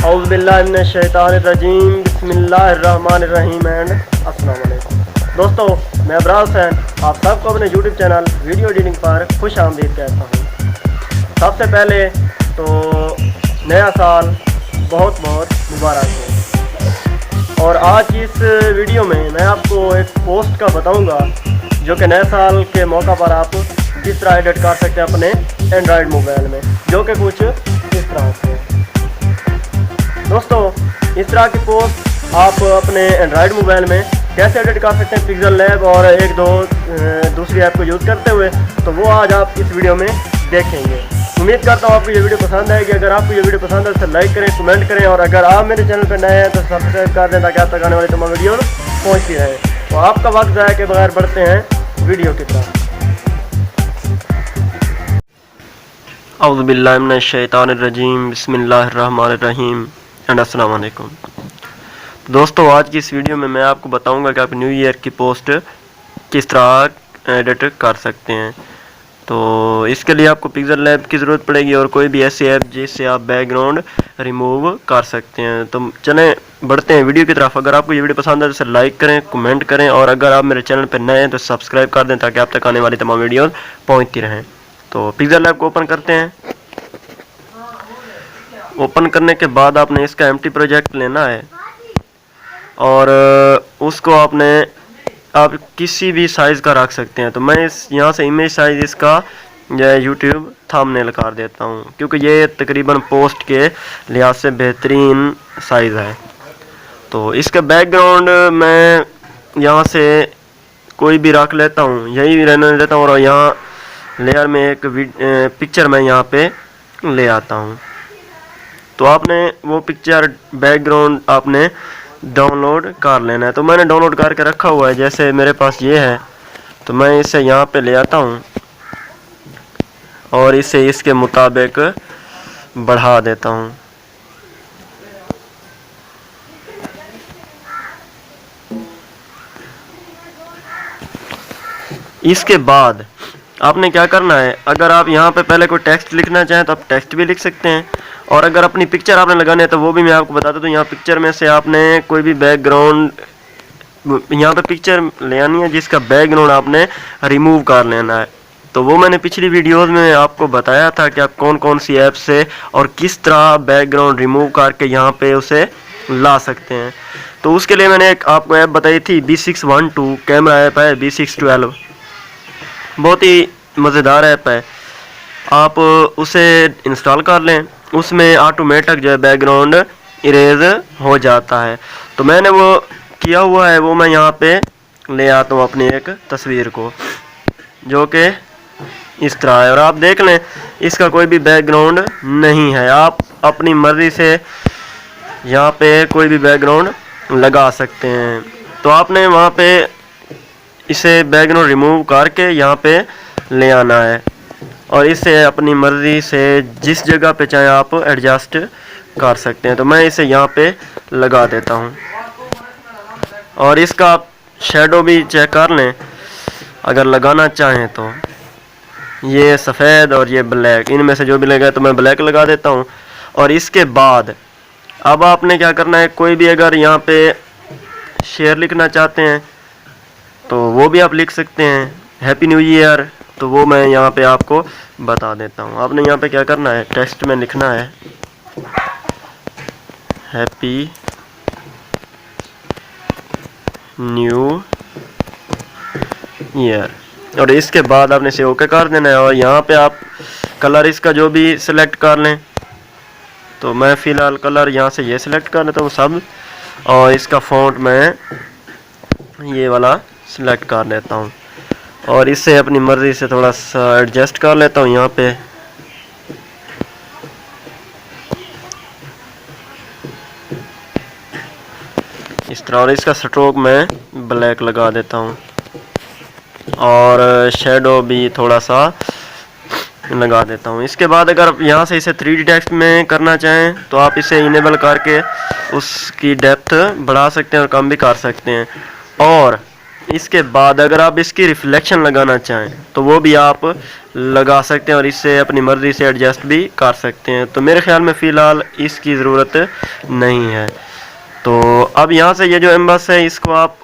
औज़ुबिल्लाहिमिनश्शैतानिर्रजीम बिस्मिल्लाहिर्रहमानिर्रहीम एंड अस्सलाम वालेकुम। दोस्तों, मैं अबरार हुसैन आप सबको अपने यूट्यूब चैनल वीडियो एडिटिंग पर खुश आमदीद कहता हूँ। सबसे पहले तो नया साल बहुत बहुत मुबारक हो। और आज की इस वीडियो में मैं आपको एक पोस्ट का बताऊँगा जो कि नए साल के मौका पर आप किस तरह एडिट कर सकते हैं अपने एंड्रॉयड मोबाइल में, जो कि कुछ इस तरह से। दोस्तों, इस तरह की पोस्ट आप अपने एंड्रॉयड मोबाइल में कैसे एडिट कर सकते हैं पिक्सेल लैब और एक दो दूसरी ऐप को यूज़ करते हुए, तो वो आज आप इस वीडियो में देखेंगे। उम्मीद करता हूँ आपको ये वीडियो पसंद आएगी। अगर आपको ये वीडियो पसंद है तो लाइक करें, कमेंट करें, और अगर आप मेरे चैनल पर नए हैं तो सब्सक्राइब कर दें ताकि आप तक आने वाली तमाम वीडियो पहुँचती रहे। तो आपका वक्त ज़ाया के बगैर बढ़ते हैं वीडियो की तरफ। औज़ुबिल्लाहि मिनश्शैतानिर्रजीम बिस्मिल्लाहिर्रहमानिर्रहीम एंड अस्सलाम वालेकुम। दोस्तों, आज की इस वीडियो में मैं आपको बताऊंगा कि आप न्यू ईयर की पोस्ट किस तरह एडिट कर सकते हैं। तो इसके लिए आपको पिक्सेल लैब की ज़रूरत पड़ेगी और कोई भी ऐसी ऐप जिससे आप बैकग्राउंड रिमूव कर सकते हैं। तो चलें बढ़ते हैं वीडियो की तरफ। अगर आपको ये वीडियो पसंद है तो इसे लाइक करें, कमेंट करें, और अगर आप मेरे चैनल पर नए हैं तो सब्सक्राइब कर दें ताकि आप तक आने वाली तमाम वीडियोज़ पहुँचती रहें। तो पिक्सेल लैब को ओपन करते हैं। ओपन करने के बाद आपने इसका एम्प्टी प्रोजेक्ट लेना है और उसको आप किसी भी साइज़ का रख सकते हैं। तो मैं यहाँ से इमेज साइज़ इसका यूट्यूब थंबनेल कर देता हूँ, क्योंकि ये तकरीबन पोस्ट के लिहाज से बेहतरीन साइज़ है। तो इसका बैकग्राउंड मैं यहाँ से कोई भी रख लेता हूँ, यही रहने देता हूँ, और यहाँ लेयर में एक पिक्चर मैं यहाँ पे ले आता हूँ। तो आपने वो पिक्चर बैकग्राउंड आपने डाउनलोड कर लेना है। तो मैंने डाउनलोड करके रखा हुआ है, जैसे मेरे पास ये है। तो मैं इसे यहाँ पे ले आता हूँ और इसे इसके मुताबिक बढ़ा देता हूँ। इसके बाद आपने क्या करना है, अगर आप यहाँ पे पहले कोई टेक्स्ट लिखना चाहें तो आप टेक्स्ट भी लिख सकते हैं, और अगर अपनी पिक्चर आपने लगानी है तो वो भी मैं आपको बता दूँ। तो यहाँ पिक्चर में से आपने कोई भी बैकग्राउंड यहाँ पे पिक्चर ले आनी है जिसका बैकग्राउंड आपने रिमूव कर लेना है। तो वो मैंने पिछली वीडियोस में आपको बताया था कि आप कौन कौन सी ऐप से और किस तरह बैकग्राउंड रिमूव करके यहाँ पे उसे ला सकते हैं। तो उसके लिए मैंने एक आपको ऐप बताई थी, B612 कैमरा ऐप है, B612 बहुत ही मज़ेदार ऐप है। आप उसे इंस्टॉल कर लें, उसमें ऑटोमेटिक जो है बैकग्राउंड इरेज हो जाता है। तो मैंने वो किया हुआ है, वो मैं यहाँ पे ले आता हूँ अपनी एक तस्वीर को, जो कि इस तरह है। और आप देख लें इसका कोई भी बैकग्राउंड नहीं है। आप अपनी मर्ज़ी से यहाँ पे कोई भी बैकग्राउंड लगा सकते हैं। तो आपने वहाँ पे इसे बैकग्राउंड रिमूव करके यहाँ पे ले आना है, और इसे अपनी मर्ज़ी से जिस जगह पे चाहे आप एडजस्ट कर सकते हैं। तो मैं इसे यहाँ पे लगा देता हूँ, और इसका आप शेडो भी चेक कर लें अगर लगाना चाहें तो। ये सफ़ेद और ये ब्लैक, इनमें से जो भी लगा तो मैं ब्लैक लगा देता हूँ। और इसके बाद अब आपने क्या करना है, कोई भी अगर यहाँ पे शेयर लिखना चाहते हैं तो वो भी आप लिख सकते हैं, हैप्पी न्यू ईयर। तो वो मैं यहाँ पे आपको बता देता हूँ। आपने यहाँ पे क्या करना है, टेक्स्ट में लिखना है हैप्पी न्यू ईयर, और इसके बाद आपने इसे ओके कर देना है। और यहाँ पे आप कलर इसका जो भी सिलेक्ट कर लें। तो मैं फ़िलहाल कलर यहाँ से ये सिलेक्ट कर लेता हूँ सब, और इसका फ़ॉन्ट मैं ये वाला सिलेक्ट कर लेता हूँ, और इससे अपनी मर्ज़ी से थोड़ा सा एडजस्ट कर लेता हूँ यहाँ पे। इस तरह, और इसका स्ट्रोक मैं ब्लैक लगा देता हूँ, और शेडो भी थोड़ा सा लगा देता हूँ। इसके बाद अगर आप यहाँ से इसे 3D टेक्स्ट में करना चाहें तो आप इसे इनेबल करके उसकी डेप्थ बढ़ा सकते हैं और कम भी कर सकते हैं। और इसके बाद अगर आप इसकी रिफ्लेक्शन लगाना चाहें तो वो भी आप लगा सकते हैं और इससे अपनी मर्ज़ी से एडजस्ट भी कर सकते हैं। तो मेरे ख्याल में फ़िलहाल इसकी ज़रूरत नहीं है। तो अब यहाँ से ये जो एम्बस है इसको आप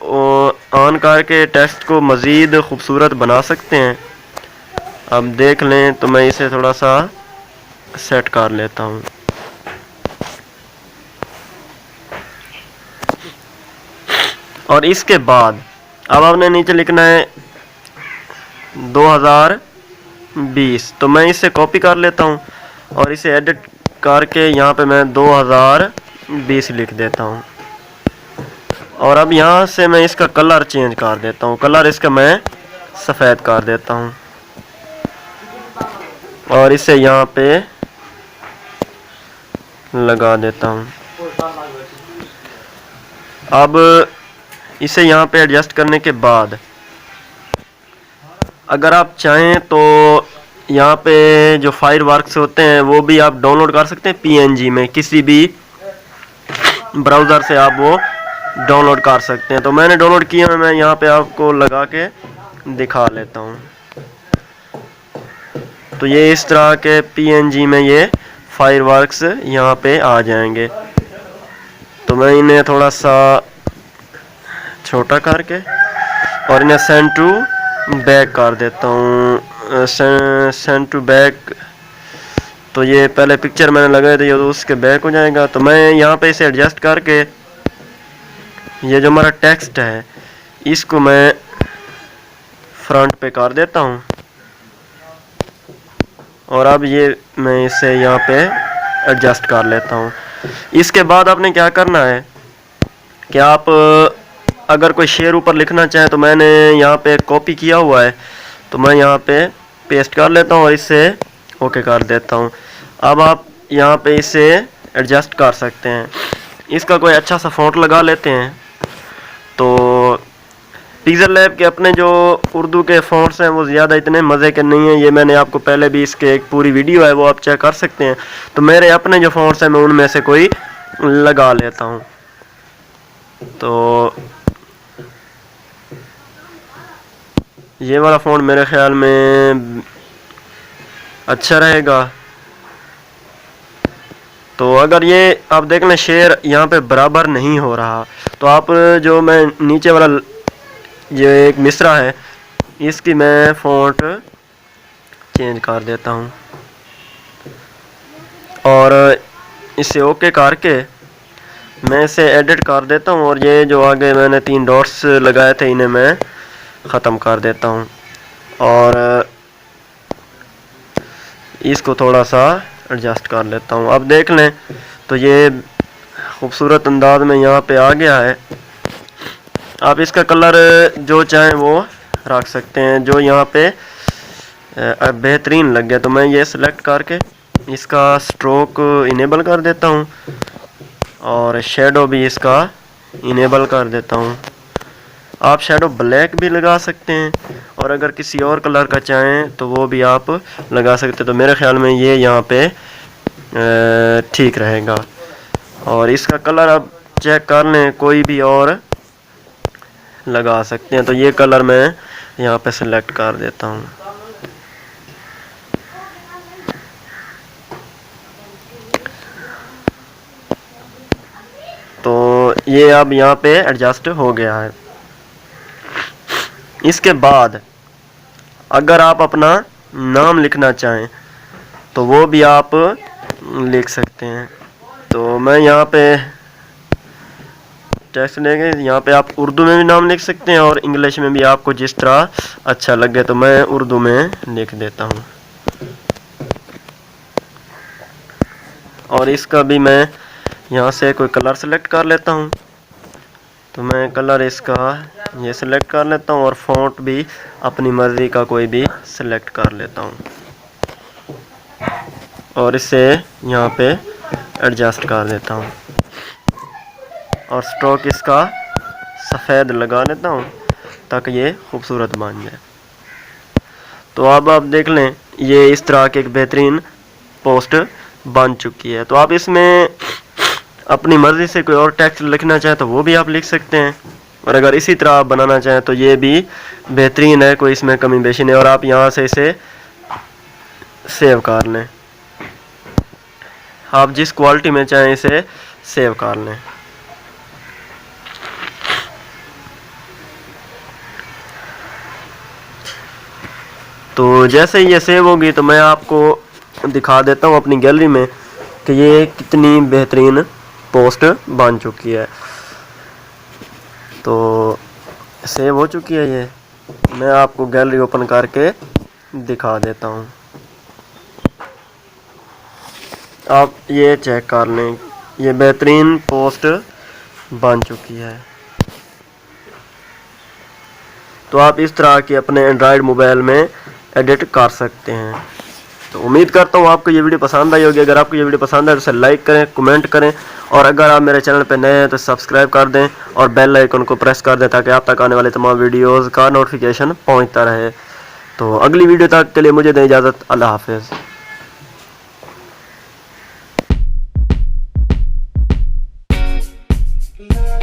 ऑन करके टेक्स्ट को मज़ीद खूबसूरत बना सकते हैं। अब देख लें तो मैं इसे थोड़ा सा सेट कर लेता हूँ। और इसके बाद अब आपने नीचे लिखना है 2020, तो मैं इसे कॉपी कर लेता हूँ और इसे एडिट करके यहाँ पे मैं 2020 लिख देता हूँ। और अब यहाँ से मैं इसका कलर चेंज कर देता हूँ, कलर इसका मैं सफ़ेद कर देता हूँ और इसे यहाँ पे लगा देता हूँ। अब इसे यहाँ पे एडजस्ट करने के बाद अगर आप चाहें तो यहाँ पे जो फायरवर्क्स होते हैं वो भी आप डाउनलोड कर सकते हैं PNG में, किसी भी ब्राउज़र से आप वो डाउनलोड कर सकते हैं। तो मैंने डाउनलोड किया है, मैं यहाँ पे आपको लगा के दिखा लेता हूँ। तो ये इस तरह के PNG में ये फायरवर्क्स यहाँ पे आ जाएंगे। तो मैं इन्हें थोड़ा सा छोटा करके और इन्हें सेंड टू बैक कर देता हूँ। सेंड टू बैक, तो ये पहले पिक्चर मैंने लगाए थे तो उसके बैक हो जाएगा। तो मैं यहाँ पे इसे एडजस्ट करके ये जो हमारा टेक्स्ट है इसको मैं फ्रंट पे कर देता हूँ और अब ये मैं इसे यहाँ पे एडजस्ट कर लेता हूँ। इसके बाद आपने क्या करना है कि आप अगर कोई शेर ऊपर लिखना चाहे तो मैंने यहाँ पे कॉपी किया हुआ है, तो मैं यहाँ पे पेस्ट कर लेता हूँ और इसे ओके कर देता हूँ। अब आप यहाँ पे इसे एडजस्ट कर सकते हैं। इसका कोई अच्छा सा फ़ॉन्ट लगा लेते हैं। तो पिक्सल लैब के अपने जो उर्दू के फ़ॉन्ट्स हैं वो ज़्यादा इतने मज़े के नहीं हैं। ये मैंने आपको पहले भी इसके एक पूरी वीडियो है वो आप चेक कर सकते हैं। तो मेरे अपने जो फ़ॉन्ट्स हैं मैं उनमें से कोई लगा लेता हूँ। तो ये वाला फ़ॉन्ट मेरे ख्याल में अच्छा रहेगा। तो अगर ये आप देख लें शेर यहाँ पे बराबर नहीं हो रहा, तो आप जो मैं नीचे वाला ये एक मिसरा है इसकी मैं फ़ॉन्ट चेंज कर देता हूँ और इसे ओके करके मैं इसे एडिट कर देता हूँ और ये जो आगे मैंने 3 डॉट्स लगाए थे इन्हें मैं ख़त्म कर देता हूँ और इसको थोड़ा सा एडजस्ट कर लेता हूँ। अब देख लें तो ये खूबसूरत अंदाज में यहाँ पे आ गया है। आप इसका कलर जो चाहें वो रख सकते हैं, जो यहाँ पे बेहतरीन लग गया। तो मैं ये सिलेक्ट करके इसका स्ट्रोक इनेबल कर देता हूँ और शेडो भी इसका इनेबल कर देता हूँ। आप शेडो ब्लैक भी लगा सकते हैं और अगर किसी और कलर का चाहें तो वो भी आप लगा सकते हैं। तो मेरे ख्याल में ये यहाँ पे ठीक रहेगा। और इसका कलर आप चेक कर लें, कोई भी और लगा सकते हैं। तो ये कलर मैं यहाँ पे सिलेक्ट कर देता हूँ। तो ये अब यहाँ पे एडजस्ट हो गया है। इसके बाद अगर आप अपना नाम लिखना चाहें तो वो भी आप लिख सकते हैं। तो मैं यहाँ पे टेक्स्ट लेंगे, यहाँ पे आप उर्दू में भी नाम लिख सकते हैं और इंग्लिश में भी, आपको जिस तरह अच्छा लगे। तो मैं उर्दू में लिख देता हूँ और इसका भी मैं यहाँ से कोई कलर सेलेक्ट कर लेता हूँ। तो मैं कलर इसका ये सिलेक्ट कर लेता हूँ और फ़ॉन्ट भी अपनी मर्ज़ी का कोई भी सिलेक्ट कर लेता हूँ और इसे यहाँ पे एडजस्ट कर देता हूँ और स्ट्रोक इसका सफ़ेद लगा लेता हूँ ताकि ये खूबसूरत बन जाए। तो अब आप देख लें ये इस तरह की एक बेहतरीन पोस्ट बन चुकी है। तो आप इसमें अपनी मर्ज़ी से कोई और टेक्स्ट लिखना चाहें तो वो भी आप लिख सकते हैं। और अगर इसी तरह आप बनाना चाहें तो ये भी बेहतरीन है, कोई इसमें कमी बेशी नहीं। और आप यहाँ से इसे सेव कर लें, आप जिस क्वालिटी में चाहें इसे सेव कर लें। तो जैसे ये सेव होगी तो मैं आपको दिखा देता हूँ अपनी गैलरी में कि ये कितनी बेहतरीन पोस्ट बन चुकी है। तो सेव हो चुकी है ये, मैं आपको गैलरी ओपन करके दिखा देता हूँ। आप ये चेक कर लें, ये बेहतरीन पोस्ट बन चुकी है। तो आप इस तरह की अपने एंड्रॉयड मोबाइल में एडिट कर सकते हैं। तो उम्मीद करता हूँ आपको ये वीडियो पसंद आई होगी। अगर आपको ये वीडियो पसंद आए तो इसे लाइक करें, कमेंट करें, और अगर आप मेरे चैनल पर नए हैं तो सब्सक्राइब कर दें और बेल आइकन को प्रेस कर दें ताकि आप तक आने वाले तमाम वीडियोज़ का नोटिफिकेशन पहुँचता रहे। तो अगली वीडियो तक के लिए मुझे दें इजाज़त। अल्लाह हाफिज़। love.